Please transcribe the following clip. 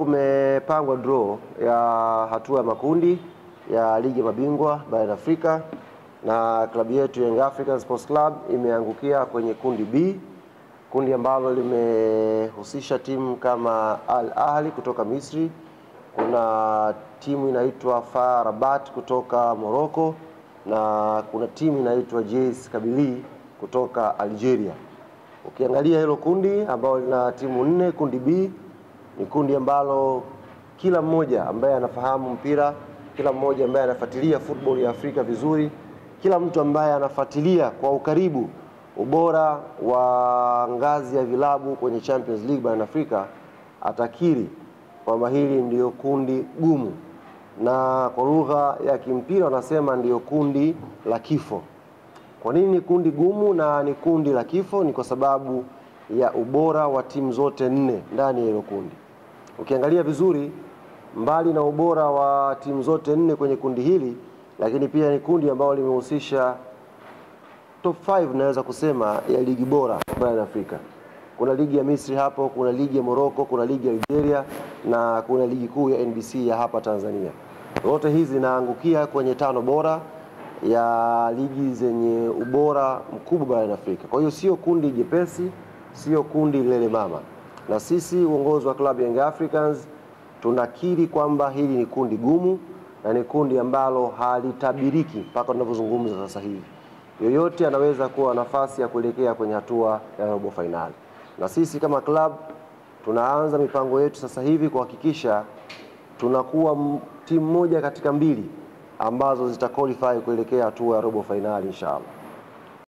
kumepangwa draw ya hatua ya makundi ya ligi ya mabingwa barani Afrika na klabu yetu Young African Sports Club imeangukia kwenye kundi B, kundi ambalo limehusisha timu kama Al Ahly kutoka Misri, kuna timu inaitwa FAR Rabat kutoka Morocco na kuna timu inaitwa JS Kabylie kutoka Algeria. Ukiangalia hilo kundi ambalo lina timu 4, kundi B ni kundi ambalo kila mmoja ambaye anafahamu mpira, kila mmoja ambaye anafuatilia football ya Afrika vizuri, kila mtu ambaye anafuatilia kwa ukaribu ubora wa ngazi ya vilabu kwenye Champions League barani Afrika atakiri kwamba hili ndio kundi gumu, na kwa lugha ya kimpira wanasema ndio kundi la kifo. Kwa nini ni kundi gumu na ni kundi la kifo? Ni kwa sababu ya ubora wa timu zote 4 ndani ya hilo kundi. Ukiangalia vizuri, mbali na ubora wa timu zote 4 kwenye kundi hili, lakini pia ni kundi ambalo limehusisha top 5 naweza kusema ya ligi bora barani Afrika. Kuna ligi ya Misri hapo, kuna ligi ya Morocco, kuna ligi ya Algeria na kuna ligi kuu ya NBC ya hapa Tanzania. Zote hizi zinaangukia kwenye 5 bora ya ligi zenye ubora mkubwa barani Afrika. Kwa hiyo sio kundi jepesi, sio kundi lele mama. Na sisi uongozi wa klabu Young Africans tunakiri kwamba hili ni kundi gumu na ni kundi ambalo halitabiriki mpaka tunapozungumza sasa hivi. Yoyote anaweza kuwa nafasi ya kuelekea kwenye hatua ya robo finali. Na sisi kama club tunaanza mipango yetu sasa hivi kuhakikisha tunakuwa timu moja katika 2 ambazo zitaqualify kuelekea hatua ya robo finali inshallah.